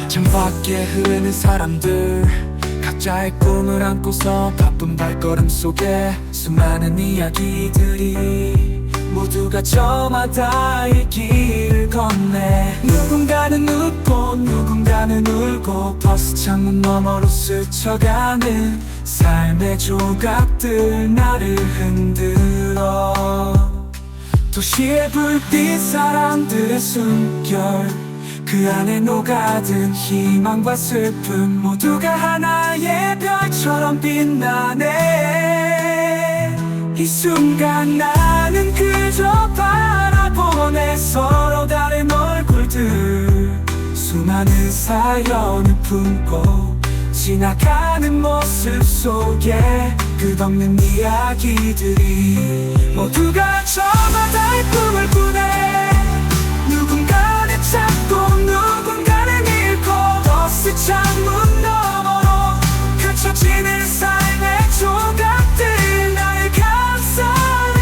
창밖에 흐르는 사람들, 각자의 꿈을 안고서 바쁜 발걸음 속에 수많은 이야기들이 모두가 저마다 이 길을 건네. 누군가는 웃고 누군가는 울고 버스 창문 너머로 스쳐가는 삶의 조각들 나를 흔들어. 도시의 불빛, 사람들의 숨결, 그 안에 녹아든 희망과 슬픔, 모두가 하나의 별처럼 빛나네. 이 순간 나는 그저 바라보네. 서로 다른 얼굴들, 수많은 사연을 품고 지나가는 모습 속에 끝없는 이야기들이 모두가 저마다의 꿈을 꾸네. 누군가는 찾고 누군가는 잃고 버스 창문 너머로 펼쳐지는 삶의 조각들 나를 감싸네.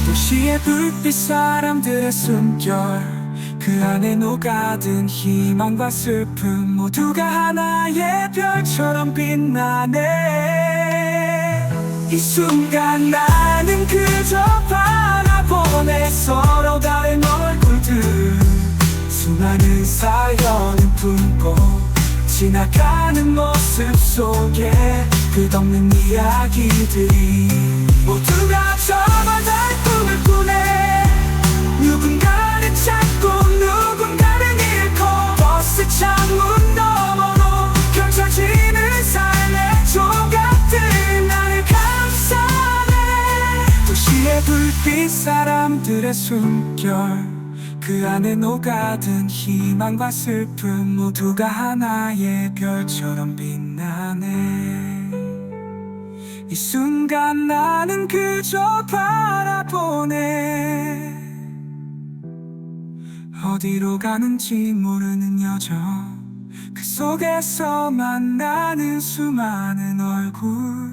도시의 불빛, 사람들의 숨결, 그 안에 녹아든 희망과 슬픔, 모두가 하나의 별처럼 빛나네. 이 순간 나는 그저 바라보네. 서로 다른 얼굴들, 수많은 사연을 품고 지나가는 모습 속에 끝없는 이야기들이 모두가 저마다의 꿈을 꾸네. 누군가는 찾고 누군가는 잃고 버스 창문 너머로 펼쳐지는 삶의 조각들 나를 감싸네. 도시의 불빛, 사람들의 숨결, 그 안에 녹아든 희망과 슬픔, 모두가 하나의 별처럼 빛나네. 이 순간 나는 그저 바라보네. 어디로 가는지 모르는 여정, 그 속에서 만나는 수많은 얼굴,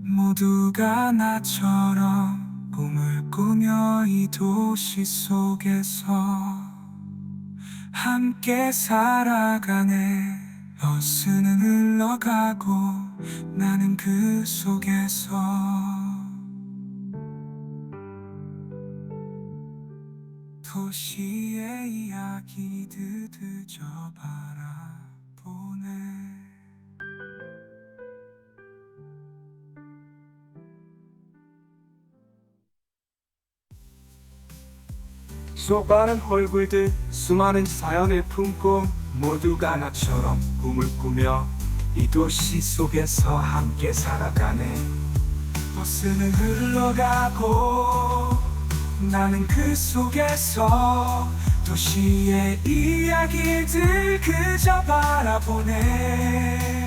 모두가 나처럼 꿈을 꾸며 이 도시 속에서 함께 살아가네. 버스는 흘러가고 나는 그 속에서 도시의 이야기들 그저 바라보네. 수많은 얼굴들, 수많은 사연을 품고 모두가 나처럼 꿈을 꾸며 이 도시 속에서 함께 살아가네. 버스는 흘러가고 나는 그 속에서 도시의 이야기들 그저 바라보네.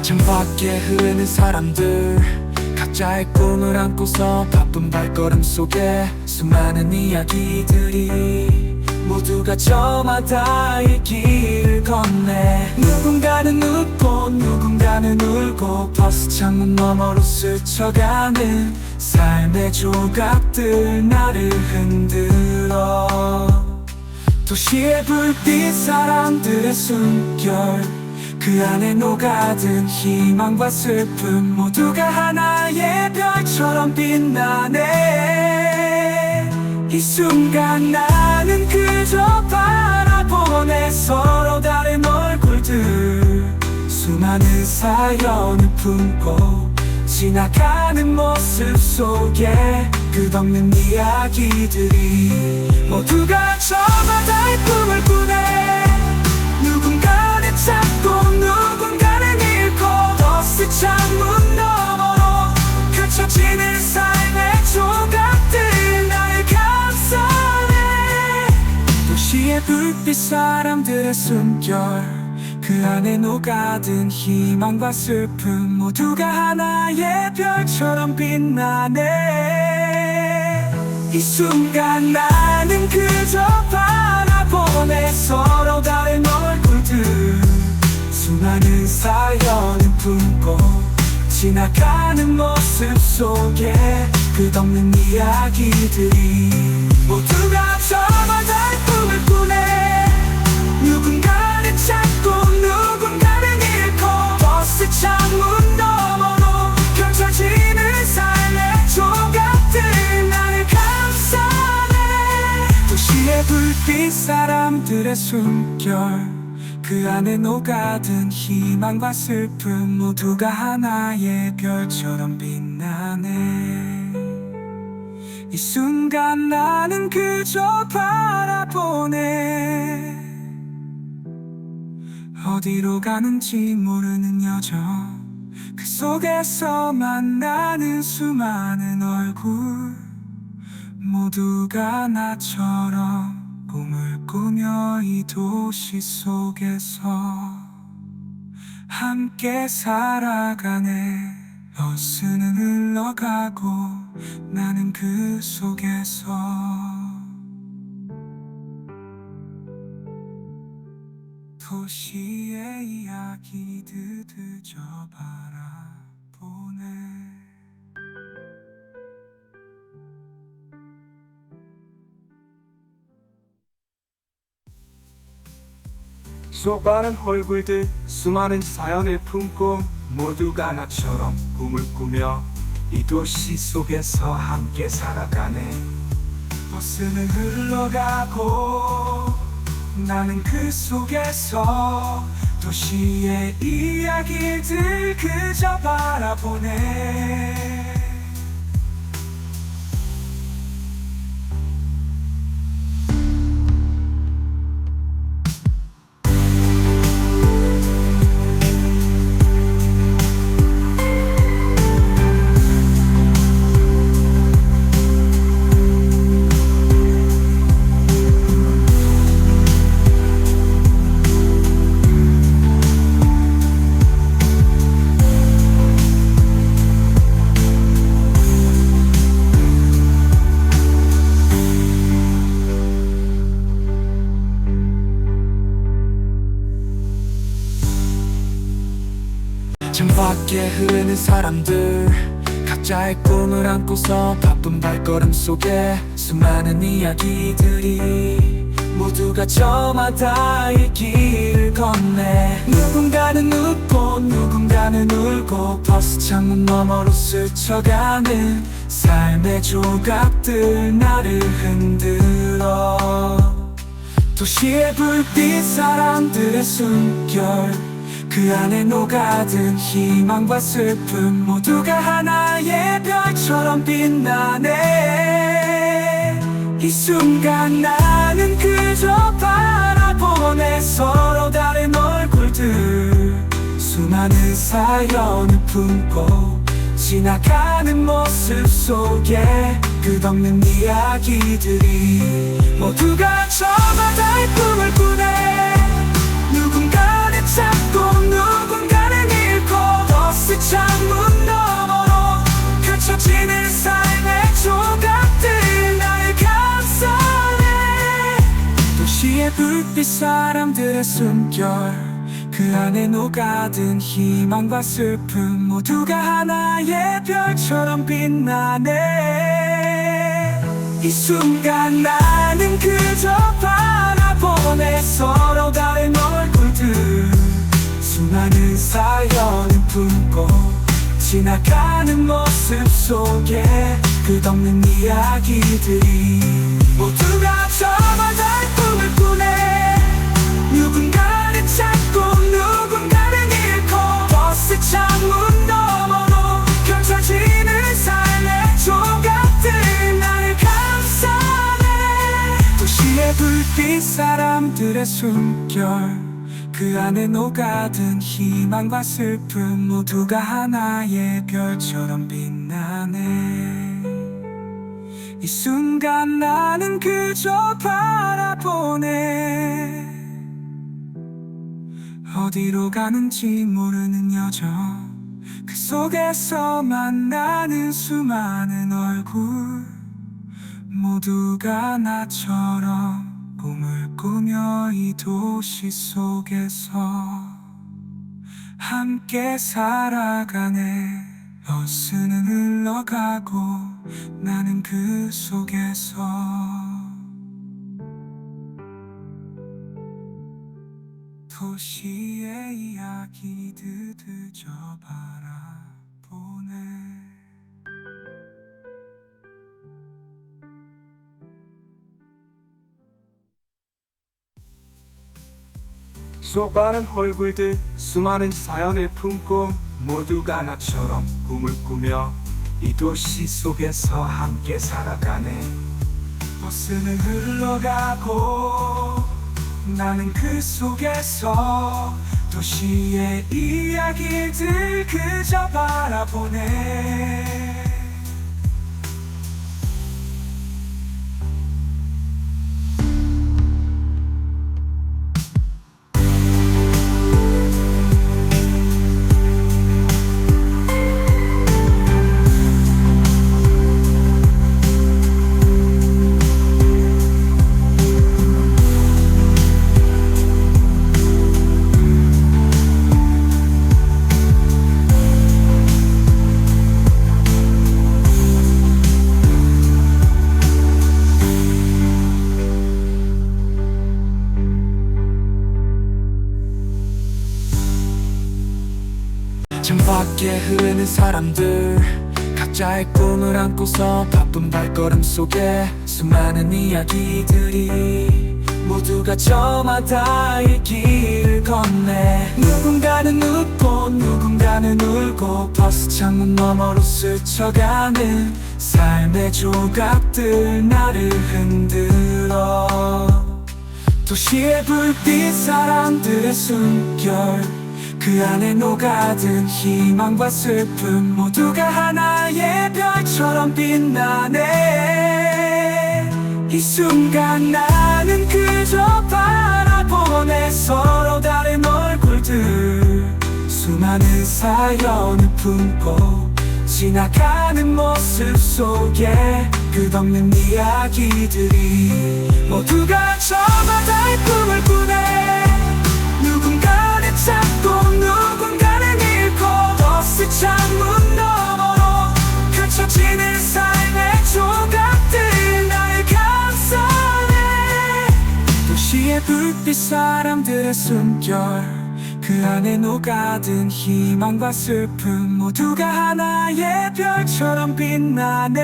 창밖에 흐르는 사람들, 각자의 꿈을 안고서 바쁜 발걸음 속에 수많은 이야기들이 모두가 저마다 이 길을 건네. 누군가는 웃고 누군가는 울고 버스 창문 너머로 스쳐가는 삶의 조각들 나를 흔들어. 도시의 불빛, 사람들의 숨결, 그 안에 녹아든 희망과 슬픔, 모두가 하나의 별처럼 빛나네. 이 순간 나는 그저 바라보네. 서로 다른 얼굴들, 수많은 사연을 품고 지나가는 모습 속에 끝없는 이야기들이 모두가 저마다의 꿈을 꾸네. 누군가는 찾고 누군가는 잃고 불빛 사람들의 숨결 그 안에 녹아든 희망과 슬픔 모두가 하나의 별처럼 빛나네. 이 순간 나는 그저 바라보네 서로 다른 얼굴들 수많은 사연을 품고 지나가는 모습 속에 끝없는 이야기들이 모두가 저마다의 꿈을 꾸네. 누군가는 찾고 누군가는 잃고 버스 창문 너머로 펼쳐지는 삶의 조각들 나를 감싸네. 도시의 불빛 사람들의 숨결 그 안에 녹아든 희망과 슬픔 모두가 하나의 별처럼 빛나네. 이 순간 나는 그저 바라보네. 어디로 가는지 모르는 여정 그 속에서 만나는 수많은 얼굴 모두가 나처럼 꿈을 꾸며 이 도시 속에서 함께 살아가네. 버스는 흘러가고 나는 그 속에서 도시의 이야기들 그저 바라보네. 수많은 얼굴들 수많은 사연을 품고 모두가 나처럼 꿈을 꾸며 이 도시 속에서 함께 살아가네. 버스는 흘러가고 나는 그 속에서 도시의 이야기들 그저 바라보네. 창밖에 흐르는 사람들 각자의 꿈을 안고서 바쁜 발걸음 속에 수많은 이야기들이 모두가 저마다의 길을 건네. 누군가는 웃고 누군가는 울고 버스 창문 너머로 스쳐가는 삶의 조각들 나를 흔들어. 도시의 불빛 사람들의 숨결 그 안에 녹아든 희망과 슬픔 모두가 하나의 별처럼 빛나네. 이 순간 나는 그저 바라보네 서로 다른 얼굴들 수많은 사연을 품고 지나가는 모습 속에 끝없는 이야기들이 모두가 저마다의 꿈을 꾸네. 누군가는 찾고 누군가는 잃고 버스 창문 너머로 펼쳐지는 삶의 조각들 나를 감싸네. 도시의 불빛 사람들의 숨결 그 안에 녹아든 희망과 슬픔 모두가 하나의 별처럼 빛나네. 이 순간 나는 그저 바라보네 서로 다른 얼굴들 수많은 사연을 품고 지나가는 모습 속에 끝없는 이야기들이 모두가 저마다의 꿈을 꾸네. 누군가는 찾고 누군가는 잃고 버스 창문 너머로 펼쳐지는 삶의 조각들 나를 감싸네. 도시의 불빛 사람들의 숨결 그 안에 녹아든 희망과 슬픔 모두가 하나의 별처럼 빛나네. 이 순간 나는 그저 바라보네. 어디로 가는지 모르는 여정, 그 속에서 만나는 수많은 얼굴, 모두가 나처럼 꿈을 꾸며 이 도시 속에서 함께 살아가네. 버스는 흘러가고 나는 그 속에서 도시의 이야기들 그저 바라보네. 수많은 얼굴들, 수많은 사연을 품고 모두가 나처럼 꿈을 꾸며 이 도시 속에서 함께 살아가네. 버스는 흘러가고 나는 그 속에서 도시의 이야기들 그저 바라보네. 창밖에 흐르는 사람들, 각자의 꿈을 안고서 바쁜 발걸음 속에 수많은 이야기들이 모두가 저마다 이 길을 건네. 누군가는 웃고 누군가는 울고 버스 창문 너머로 스쳐가는 삶의 조각들 나를 흔들어. 도시의 불빛, 사람들의 숨결, 그 안에 녹아든 희망과 슬픔, 모두가 하나의 별처럼 빛나네. 이 순간 나는 그저 바라보네. 서로 다른 얼굴들, 수많은 사연을 품고 지나가는 모습 속에 끝없는 이야기들이 모두가 저마다의 꿈을 꾸네. 누군가는 찾고 누군가는 잃고 버스 창문 너머로 펼쳐지는 삶의 조각들 나를 감싸네. 도시의 불빛, 사람들의 숨결, 그 안에 녹아든 희망과 슬픔, 모두가 하나의 별처럼 빛나네.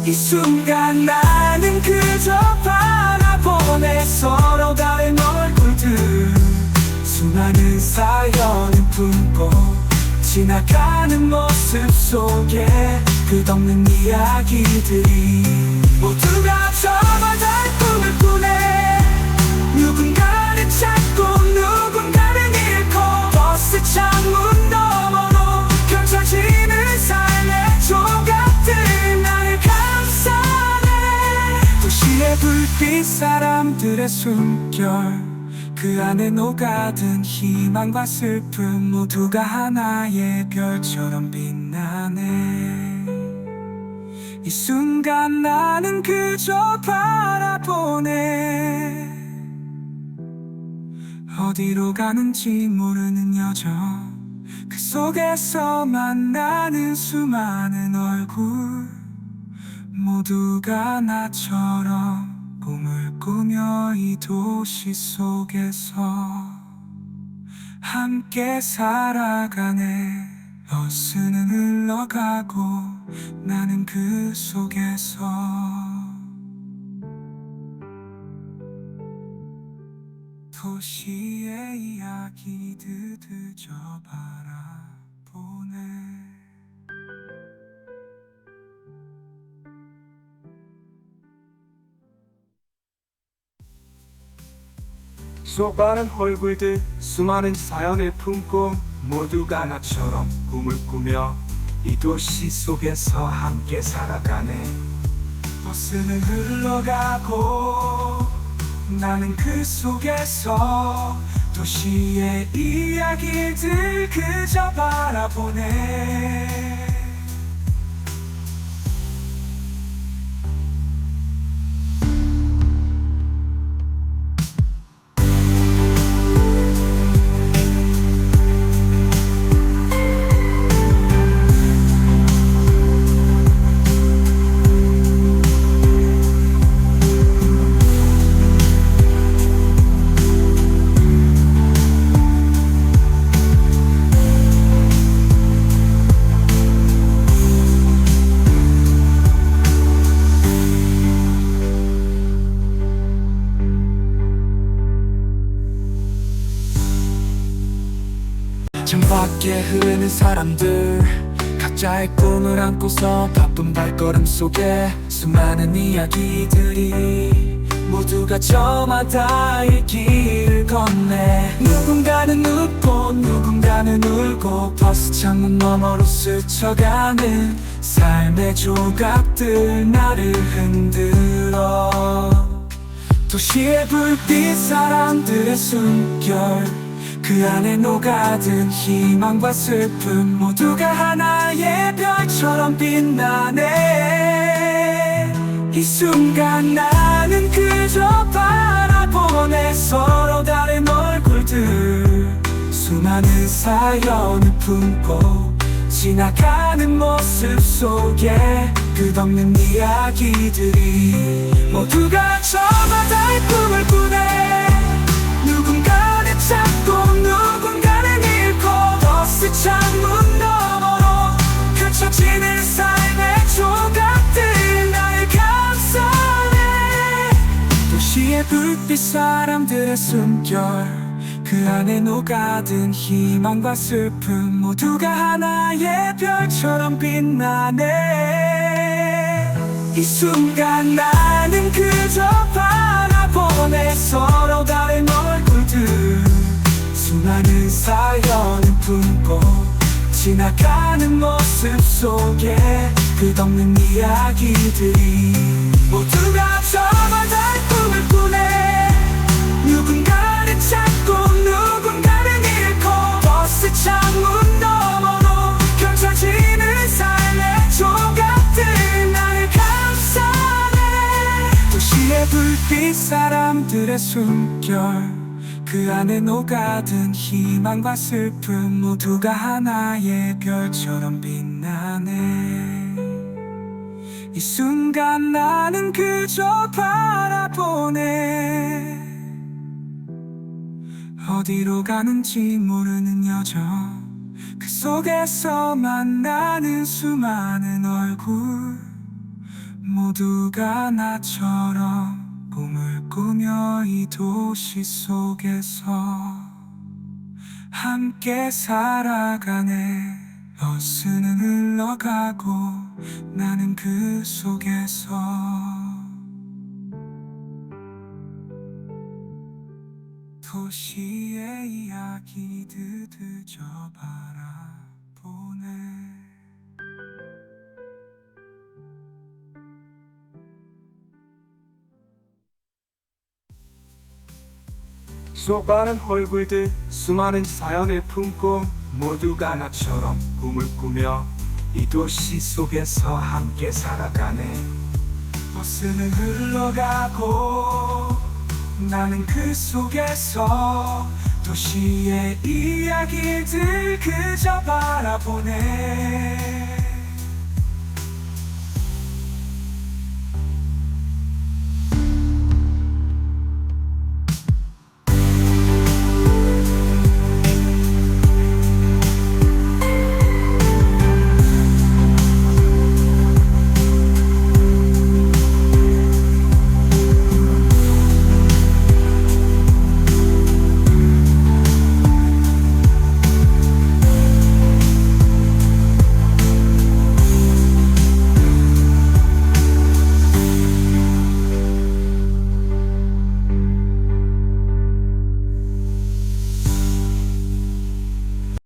이 순간 나는 그저 바라보네. 서로 다른 얼굴들, 수많은 사연을 품고 지나가는 모습 속에 끝없는 이야기들이 모두가 저마다의 꿈을 꾸네. 누군가는 찾고 누군가는 잃고 버스 창문 너머로 펼쳐지는 삶의 조각들 나를 감싸네. 도시의 불빛, 사람들의 숨결, 그 안에 녹아든 희망과 슬픔, 모두가 하나의 별처럼 빛나네. 이 순간 나는 그저 바라보네. 어디로 가는지 모르는 여정, 그 속에서 만나는 수많은 얼굴, 모두가 나처럼 꿈을 꾸며 이 도시 속에서 함께 살아가네. 버스는 흘러가고 나는 그 속에서 도시의 이야기들 그저 바라보네. 수많은 얼굴들, 수많은 사연을 품고 모두가 나처럼 꿈을 꾸며 이 도시 속에서 함께 살아가네. 버스는 흘러가고 나는 그 속에서 도시의 이야기들 그저 바라보네. 창밖에 흐르는 사람들, 각자의 꿈을 안고서 바쁜 발걸음 속에 수많은 이야기들이 모두가 저마다 이 길을 건네. 누군가는 웃고 누군가는 울고 버스 창문 너머로 스쳐가는 삶의 조각들 나를 흔들어. 도시의 불빛, 사람들의 숨결, 그 안에 녹아든 희망과 슬픔 모두가 하나의 별처럼 빛나네. 이 순간 나는 그저 바라보네. 서로 다른 얼굴들, 수많은 사연을 품고 지나가는 모습 속에 끝없는 이야기들이 모두가 저마다의 꿈을 꾸네. 누군가는 찾고 누군가는 잃고 버스 창문 너머로 펼쳐지는 삶의 조각들 나를 감싸네. 도시의 불빛, 사람들의 숨결, 그 안에 녹아든 희망과 슬픔 모두가 하나의 별처럼 빛나네. 이 순간 나는 그저 바라보네. 서로 다른 얼굴들, 수많은 사연을 품고 지나가는 모습 속에 끝없는 이야기들이 모두가 저마다의 꿈을 꾸네. 누군가는 찾고 누군가는 잃고 버스 창문 너머로 펼쳐지는 삶의 조각들 나를 감싸네. 도시의 불빛, 사람들의 숨결, 그 안에 녹아든 희망과 슬픔 모두가 하나의 별처럼 빛나네. 이 순간 나는 그저 바라보네. 어디로 가는지 모르는 여정, 그 속에서 만나는 수많은 얼굴 모두가 나처럼 꿈을 꾸며 이 도시 속에서 함께 살아가네. 버스는 흘러가고 나는 그 속에서 도시의 이야기들 그저 바라보네. 수많은 얼굴들, 수많은 사연을 품고 모두가 나처럼 꿈을 꾸며 이 도시 속에서 함께 살아가네. 버스는 흘러가고 나는 그 속에서 도시의 이야기들 그저 바라보네.